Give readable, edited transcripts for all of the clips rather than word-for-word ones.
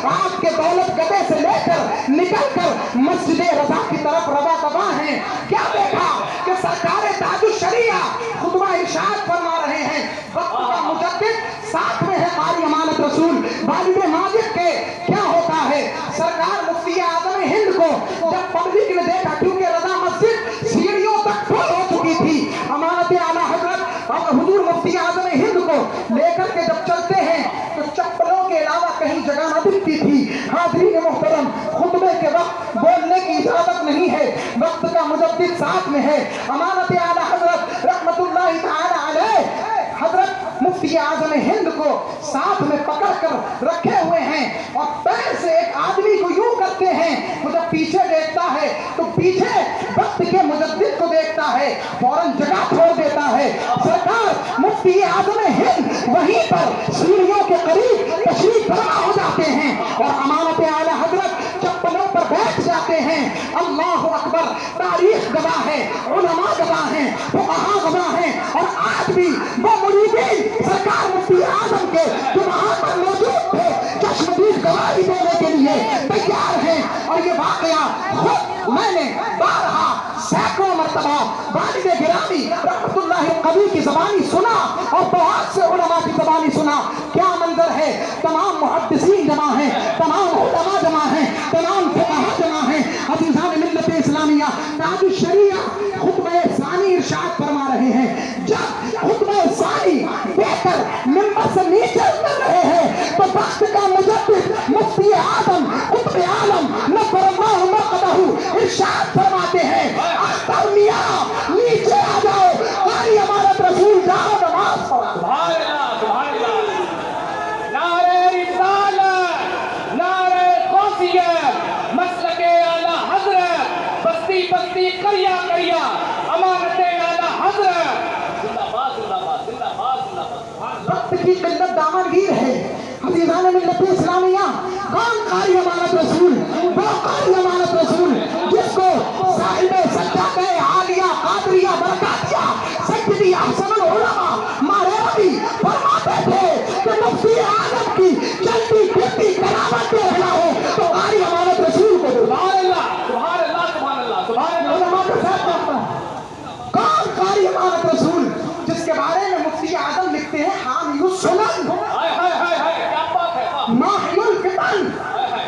آپ کے دولت گدے سے لے کر نکل کر مسجد رضا کی طرف روا دوا ہیں. کیا دیکھا کہ سرکار تاج الشریعہ خطبہ ارشاد فرما رہے ہیں, وقت کا مجدد ساتھ میں ہے قاری امانت رسول والد ماجد کے. کیا ہوتا ہے سرکار مفتی اعظم ہند کو جب پبلک نے دیکھا, کیونکہ رضا مسجد سیڑھیوں تک فل ہو چکی تھی, امانت اعلیٰ حضرت اور حضور مفتی اعظم ہند کو لے کر کے جب چلتے ہیں تو چپلوں کے علاوہ کہیں جگہ نہ دکھتی تھی. حاضرین محترم, خطبے کے وقت بولنے کی اجازت نہیں ہے, وقت کا مجدد ساتھ میں ہے. امانت اعلیٰ حضرت رحمت اللہ تعالی علیہ حضرت مفتی اعظم ہند کو ساتھ میں پکڑ کر رکھے ہوئے ہیں اور پیر سے ایک آدمی کو یوں کرتے ہیں, وہ جب پیچھے دیکھتا ہے تو پیچھے وقت کے مجدد کو دیکھتا ہے, فوراً جگہ چھوڑ دیتا ہے. سرکار مفتی اعظم ہند وہیں پر سیڑھیوں کے قریب تشریف فرما ہو جاتے ہیں اور امانت اعلیٰ حضرت چپلوں پر بیٹھ جاتے ہیں. اللہ اکبر, تاریخ گواہ ہے, علماء گواہ ہیں, فقہاء گواہ ہیں, اور آج بھی وہ مریدین سرکار مفتی اعظم کے جو وہاں پر موجود تھے چشمدید گواہی دینے کے لیے تیار ہیں. اور یہ واقعہ خود میں نے بارہا سینکڑوں مرتبہ والد گرامی رحمت اللہ قبی کی زبانی سنا اور بہت سے علماء کی زبانی سنا. کیا منظر ہے, تمام محدثین جمع ہیں, تمام علماء جمع ہیں, تمام فقہاء جمع ہیں. عزیزان ملت اسلامیہ, تاج الشریعہ خطبہ ثانی ارشاد فرما رہے ہیں. جب خطبہ ثانی دے کر ممبر سے نیچے اتر رہے ہیں تو وقت کا مجدد مفتی اعظم قطب عالم نور اللہ مرقدہ ارشاد فرماتے ہیں, اختر میاں نیچے آ جاؤ, قاری امانت رسول جاؤ نماز پڑھو. سبحان اللہ, سبحان اللہ. نعرہ رسالت, نعرہ غوثیت, مسلک اعلیٰ حضرت, بستی بستی کریا کریا امانت اعلیٰ حضرت. زندہ باد, زندہ باد, زندہ باد, زندہ باد. وقت کی قلت دامنگیر ہے. عزیزان ملت اسلامیہ, کون قاری امانت رسول؟ وہ قاری امانت رسول جس کو صاحب سجادہ عالیہ قادریہ برکاتیہ سیدی احسن العلماء ماریوی فرماتے تھے کہ مفتی اعظم کی چلتی پھرتی کرامت دے رہا ہو تو قاری امانت رسول کو دو. سبحان اللہ, سبحان اللہ, سبحان اللہ, سبحان اللہ. علماء کے ساتھ کرتا ہے. کون قاری امانت رسول جس کے بارے میں مفتی اعظم لکھتے ہیں حامی السنن, ہائے ہائے ہائے ہائے, کیا بات ہے, واہ. ماحی الفتن,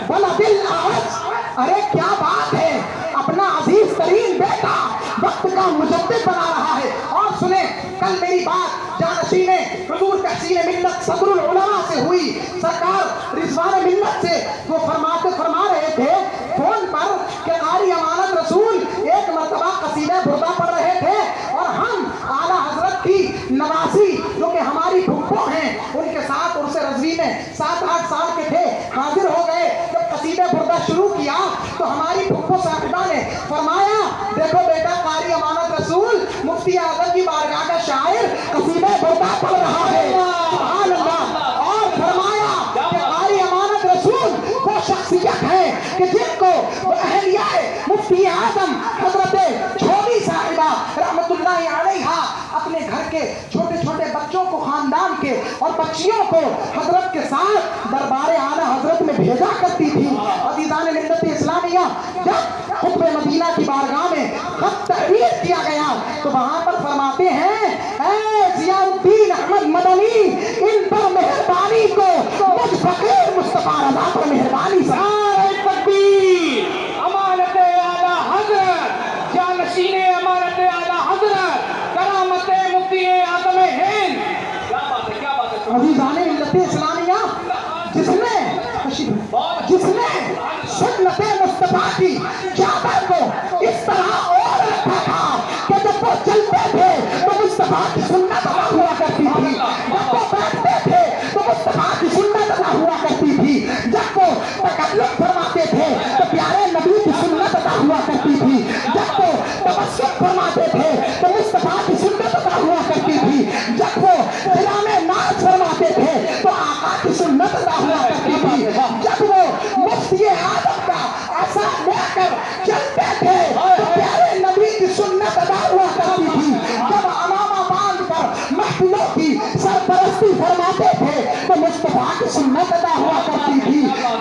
ولد الاعز. ارے کیا بات ہے, اپنا عزیز ترین بیٹا وقت کا مجدد بنا رہا ہے. اور سنیں, کل میری بات جانشین حضور تحسین ملت صدر العلماء سے ہوئی, سرکار رضوان ملت سے وہ فرما رہے تھے فون پر کہ قاری امانت رسول ایک مرتبہ قصیدہ بردہ پڑھ رہے تھے اور ہم اعلیٰ حضرت کی نواسی جو کہ ہماری پھپھو ہیں ان کے ساتھ عرس رضوی میں 7-8 سال کے تھے حاضر ہو گئے. جب قصیدہ بردہ شروع کیا تو ہماری پھپھو صاحبہ نے فرمایا, دیکھو بیٹا قاری امانت رسول مفتی اعظم کی بارگاہ کا شاعر قصیدہ بردہ پڑھ رہا ہے. سبحان اللہ. اور فرمایا کہ قاری امانت رسول وہ شخصیت ہے کہ جن کو وہ اہلیہ مفتی اعظم حضرت چھوٹی صاحبہ رحمت اللہ علیہا اپنے گھر کے چھوٹے چھوٹے بچوں کو, خاندان کے اور بچیوں کو حضرت کے ساتھ دربار اعلیٰ حضرت میں بھیجا کرتی تھی. عزیزان ملت اسلامیہ, جب خطب مدینہ کی بارگاہ میں خط تحریر کیا گیا تو وہاں پر فرماتے ہیں, اے ضیاء الدین احمد مدنی, ان پر مہربانی کو مجھ فقیر مصطفیٰ رضا پر مہربانی سے. نعرہ تکبیر, امانت اعلیٰ حضرت, جانشین امانت اعلیٰ حضرت, کرامت مفتی اعظم ہند. کیا بات ہے, کیا بات ہے. عزیزان ملت اسلامیہ, جس نے سنت مصطفیٰ کی چادر کو اس طرح اوڑھ رکھا تھا کہ جب وہ چلتے تھے تو مصطفیٰ کی سنت ادا ہوا کرتی تھی, جب وہ بیٹھتے تھے تو مصطفیٰ کی سنت ادا ہوا کرتی تھی, جب وہ تکلم فرماتے تھے تو پیارے نبی کی سنت ادا ہوا کرتی تھی, جب وہ تبسم فرماتے تھے تو مصطفیٰ کی سنت ادا ہوا کرتی تھی, جب وہ کلام ناز فرماتے تھے تو آقا کی سنت ادا ہوا کرتی تھی, جب وہ مفتی اعظم کا ایسا لے کر چلتے تھے تو پیارے نبی کی سنت ادا ہوا کرتی تھی, جب امامہ باندھ کر محفلوں کی سرپرستی فرماتے تھے تو مصطفیٰ کی سنت ادا ہوا کرتی تھی,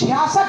66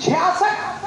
66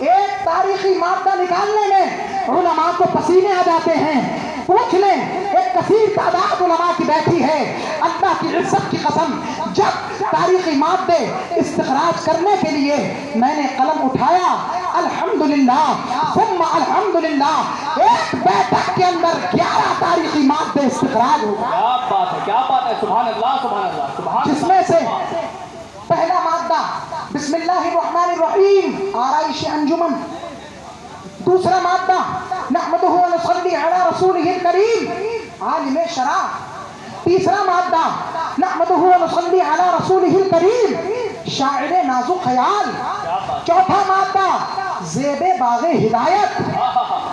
ایک تاریخی مادہ نکالنے میں علماء کو پسینے آ جاتے ہیں. پوچھ لیں, ایک کثیر تعداد علماء کی بیٹھی ہے. اللہ کی عزت کی قسم, جب تاریخی مادے استخراج کرنے کے لیے میں نے قلم اٹھایا, الحمدللہ ثم الحمدللہ, ایک بیٹھک کے اندر 11 تاریخی مادے استخراج ہو گئے. کیا بات ہے, کیا بات ہے, سبحان اللہ, سبحان اللہ, سبحان جس میں سے پہلا مادہ بسم اللہ الرحمن الرحیم آرائش انجمن, دوسرا مادہ نحمدہ و نصلی علی رسولہ الکریم عالم شرع, تیسرا مادہ نحمدہ و نصلی علی رسولہ الکریم شاعر نازک خیال, چوتھا مادہ زیب باغ ہدایت,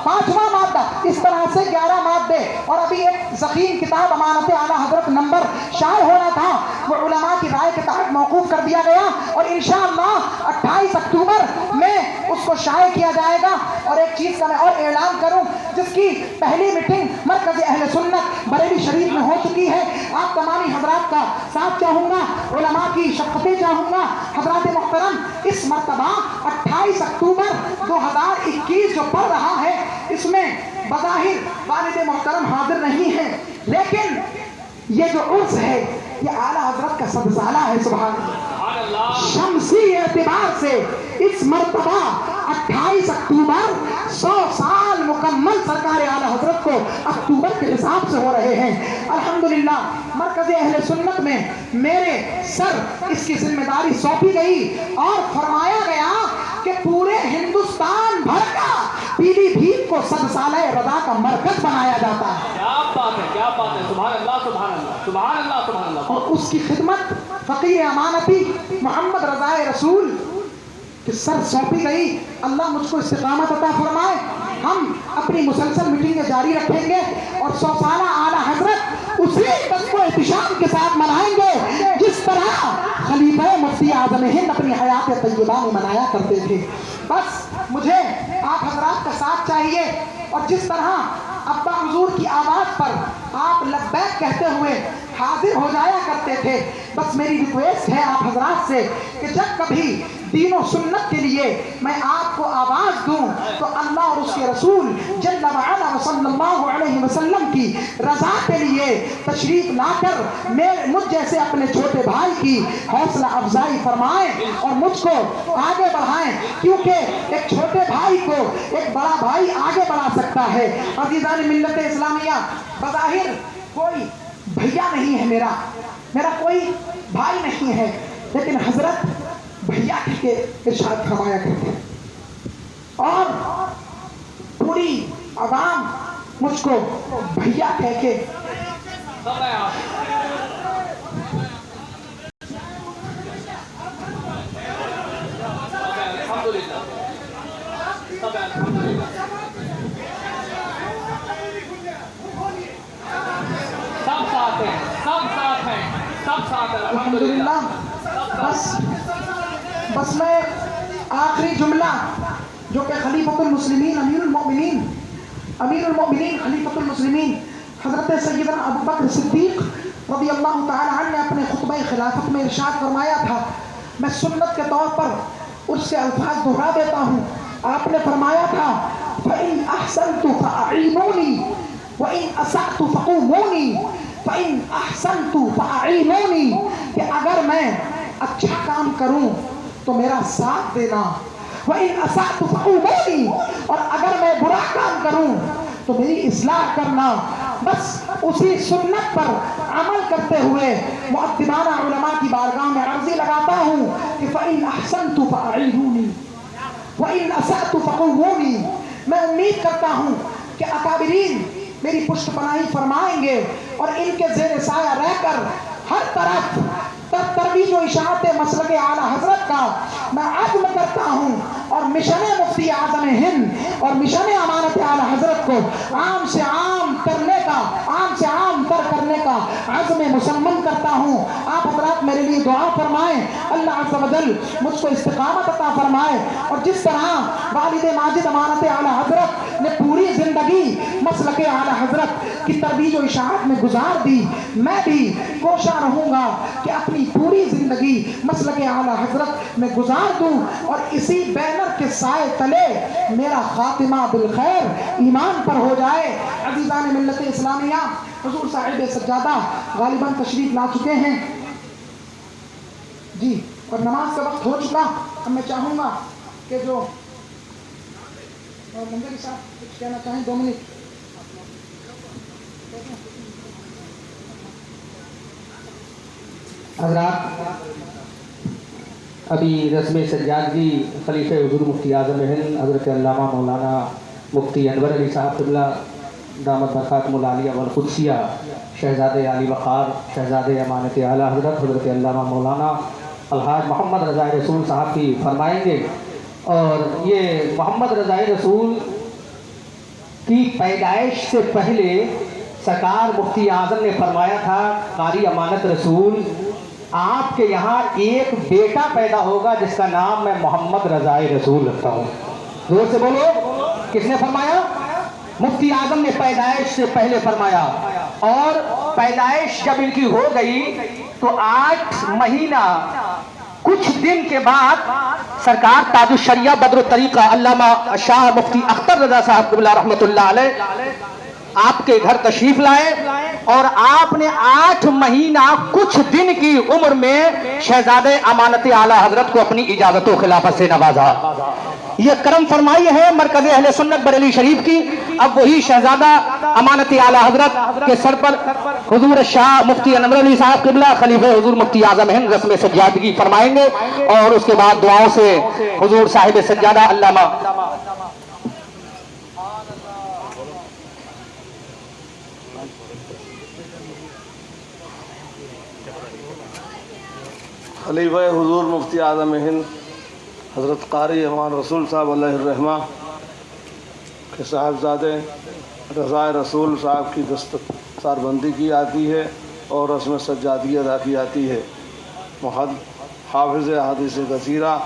پانچواں مادہ, اس طرح سے 11 مادے. اور ابھی ایک ضخیم کتاب امانت اعلیٰ حضرت نمبر شائع ہونا تھا, وہ علماء کی رائے کے تحت موقوف کر دیا گیا اور انشاءاللہ 28 اکتوبر میں اس کو شائع کیا جائے گا. اور ایک چیز کا میں اور اعلان کروں, جس کی پہلی میٹنگ مرکز اہل سنت بریلی شریف میں ہو چکی ہے. آپ تمامی حضرات کا ساتھ چاہوں گا, علماء کی شفقتیں چاہوں گا. حضرات محترم, اس مرتبہ 28 اکتوبر 2021 جو پڑ رہا ہے, اس میں بظاہر والد محترم حاضر نہیں ہے, لیکن یہ جو عرس ہے یہ اعلیٰ حضرت کا 100 سالہ ہے. سبحان اللہ. شمسی اعتبار سے اس مرتبہ 28 اکتوبر 100 سال مکمل سرکار اعلیٰ حضرت کو اکتوبر کے حساب سے ہو رہے ہیں. الحمدللہ مرکز اہل سنت میں میرے سر اس کی ذمہ داری سونپی گئی اور فرمایا گیا کہ پورے ہندوستان بھر کا پیلی بھیت کو 100 سالہ رضا کا مرکز بنایا جاتا ہے. کیا بات ہے, کیا بات ہے, سبحان اللہ, سبحان اللہ, سبحان اللہ, سبحان اللہ. اور اس کی خدمت فقیر امانتی محمد رضا رسول کہ سر سونپی گئی. اللہ مجھ کو استقامت عطا فرمائے. ہم اپنی مسلسل میٹنگیں جاری رکھیں گے اور 100 سالہ اعلیٰ حضرت اسی دن کو احتشام کے ساتھ منائیں گے جس طرح خلیفہ مفتی اعظم ہند اپنی حیات طیبہ میں منایا کرتے تھے. بس مجھے آپ حضرات کا ساتھ چاہیے, اور جس طرح ابا حضور کی آواز پر آپ لبیک کہتے ہوئے حاضر ہو جایا کرتے تھے, بس میری ریکویسٹ ہے آپ حضرات سے کہ جب کبھی دین و سنت کے لیے میں آپ کو آواز دوں تو اللہ اور اس کے رسول جل وعلا صلی اللہ علیہ وسلم کی رضا کے لیے تشریف لا کر مجھ جیسے اپنے چھوٹے بھائی کی حوصلہ افزائی فرمائیں اور مجھ کو آگے بڑھائیں, کیونکہ ایک چھوٹے بھائی کو ایک بڑا بھائی آگے بڑھا سکتا ہے. عزیزان ملت اسلامیہ, بظاہر کوئی بھیا نہیں ہے, میرا کوئی بھائی نہیں ہے, لیکن حضرت بھیا کے ارشاد فرمایا کرتے ہیں اور پوری عوام مجھ کو بھیا کہہ کے الحمدللہ. بس میں آخری جملہ جو کہ خلیفۃ المسلمین امیر المؤمنین خلیفۃ المسلمین حضرت سیدنا ابو بکر صدیق رضی اللہ تعالی عنہ نے اپنے خطبہ خلافت میں ارشاد فرمایا تھا, میں سنت کے طور پر اس کے الفاظ دہرا دیتا ہوں. آپ نے فرمایا تھا فَإِنْ أَحْسَنْتُ فَأَعِينُونِي وَإِنْ أَسَأْتُ فَقُومُونِي فَإِنْ أَحْسَنْتُ فَأَعِينُونِي, کہ اگر میں اچھا کام کروں تو میرا ساتھ دینا, وَإِنْ أَسَأْتُ فَقُومُونِي, اور اگر میں برا کام کروں تو میری اصلاح کرنا. بس اسی سنت پر عمل کرتے ہوئے مؤدبانہ علماء کی بارگاہ میں عرضی لگاتا ہوں کہ فَإِنْ أَحْسَنْتُ فَأَعِينُونِي وَإِنْ أَسَأْتُ فَقُومُونِي. میں امید کرتا ہوں کہ اکابرین میری پشت پناہی فرمائیں گے اور ان کے زیر سایہ رہ کر ہر طرف ترویج و اشاعت مسلک اعلیٰ حضرت کا میں عزم کرتا ہوں اور مشن مفتی اعظم ہند اور مشن امانت اعلیٰ حضرت کو عام سے عام کرنے کا, عام سے عام تر کرنے کا عزم مسلم کرتا ہوں. آپ حضرات میرے لیے دعا فرمائیں, اللہ عز و جل مجھ کو استقامت عطا فرمائے. اور جس طرح والد ماجد امانت اعلیٰ حضرت نے پوری زندگی مسلک اعلیٰ حضرت کی ترویج و اشاعت میں گزار دی, میں بھی کوشاں رہوں گا کہ اپنی پوری زندگی مسلک اعلیٰ حضرت میں گزار دوں اور اسی بینر رحمت کے سائے تلے میرا خاتمہ بالخیر ایمان پر ہو جائے۔ عزیزان ملت اسلامیہ، حضور صاحب سجادہ غالباً تشریف لا چکے ہیں جی، اور نماز کا وقت ہو چکا۔ اب میں چاہوں گا کہ جو منظر صاحب کچھ کہنا چاہیں 2 منٹ۔ حضرات، ابھی رسم سجادگی خلیفہ حضور مفتی اعظم ہند حضرت علامہ مولانا مفتی انور علی صاحب قبلہ دامت برکاتہ العالیہ والقدسیہ شہزادے علی وقار شہزادے امانت اعلیٰ حضرت علامہ مولانا الحاج محمد رضا رسول صاحب کی فرمائیں گے۔ اور یہ محمد رضا رسول کی پیدائش سے پہلے سرکار مفتی اعظم نے فرمایا تھا، قاری امانت رسول آپ کے یہاں ایک بیٹا پیدا ہوگا جس کا نام میں محمد رضا رسول رکھتا ہوں۔ زور سے بولو، کس نے فرمایا؟ مفتی اعظم نے پیدائش سے پہلے فرمایا۔ اور پیدائش جب ان کی ہو گئی تو 8 مہینہ کچھ دن کے بعد سرکار تاج الشریعہ بدر الطریقہ علامہ شاہ مفتی اختر رضا صاحب قبلہ رحمۃ اللہ علیہ آپ کے گھر تشریف لائے، اور آپ نے 8 مہینہ کچھ دن کی عمر میں شہزادے امانت اعلیٰ حضرت کو اپنی اجازت و خلافت سے نوازا۔ یہ کرم فرمائی ہے مرکز اہل سنت بریلی شریف کی۔ اب وہی شہزادہ امانت اعلیٰ حضرت کے سر پر حضور شاہ مفتی انور علی صاحب قبلہ خلیفہ حضور مفتی اعظم ہند رسم سجادگی فرمائیں گے، اور اس کے بعد دعاؤں سے حضور صاحب سجادہ علامہ خلیفہ حضور مفتی اعظم ہند حضرت قاری امان رسول صاحب علیہ الرحمہ کے صاحبزادے رضا رسول صاحب کی دستار بندی کی جاتی ہے اور رسم سجادگی ادا کی جاتی ہے۔ حافظ احادیث کثیرہ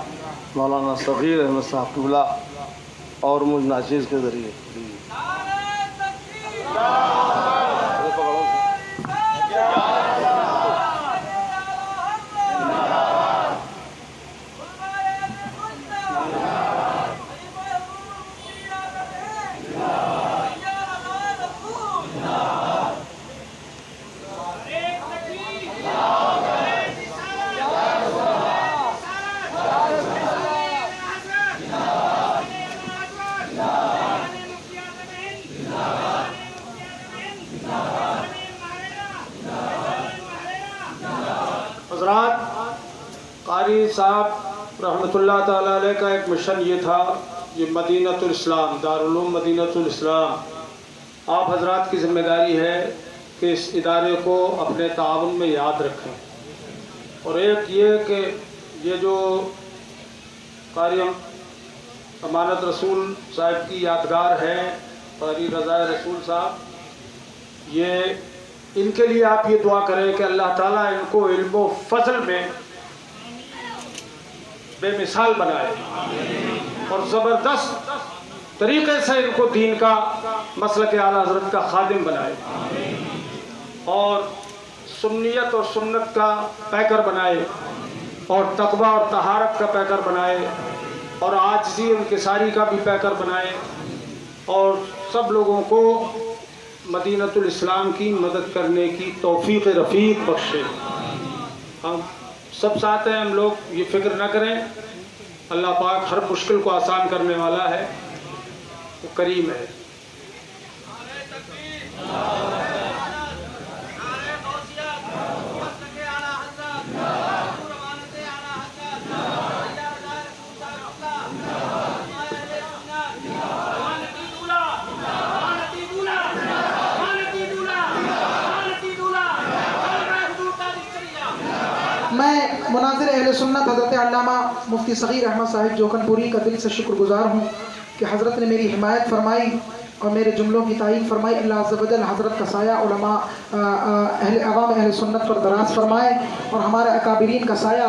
مولانا صغیر احمد صاحب قبلہ اور مجھ ناچیز کے ذریعے۔ حضرات، قاری صاحب رحمۃ اللہ تعالیٰ علیہ کا ایک مشن یہ تھا، یہ مدینۃ الاسلام دارالعلوم مدینۃ الاسلام آپ حضرات کی ذمہ داری ہے کہ اس ادارے کو اپنے تعاون میں یاد رکھیں۔ اور ایک یہ کہ یہ جو قاری امانت رسول صاحب کی یادگار ہے، قاری رضا رسول صاحب، یہ ان کے لیے آپ یہ دعا کریں کہ اللہ تعالیٰ ان کو علم و فضل میں بے مثال بنائے اور زبردست طریقے سے ان کو دین کا مسلک اعلیٰ حضرت کا خادم بنائے اور سنیت اور سنت کا پیکر بنائے اور تقوی اور طہارت کا پیکر بنائے اور عاجزی انکساری کا بھی پیکر بنائے اور سب لوگوں کو مدینۃ الاسلام کی مدد کرنے کی توفیق رفیق بخشے۔ ہم سب ساتھ ہیں، ہم لوگ یہ فکر نہ کریں، اللہ پاک ہر مشکل کو آسان کرنے والا ہے، وہ کریم ہے۔ میں مناظر اہل سنت حضرت علامہ مفتی صغیر احمد صاحب جوکن پوری کا دل سے شکر گزار ہوں کہ حضرت نے میری حمایت فرمائی اور میرے جملوں کی تائید فرمائی۔ اللہ عز و جل حضرت کا سایہ علماء عوام اہل سنت پر دراز فرمائے اور ہمارے اکابرین کا سایہ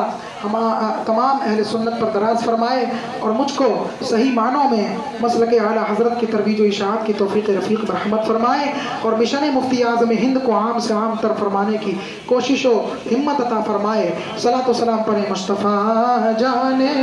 تمام اہل سنت پر دراز فرمائے اور مجھ کو صحیح معنوں میں مسلک اعلیٰ حضرت کی ترویج و اشاعت کی توفیق رفیق برحمت فرمائے اور مشن مفتی اعظم ہند کو عام سے عام تر فرمانے کی کوشش و ہمت عطا فرمائے۔ صلاۃ و سلام پر مصطفیٰ جانے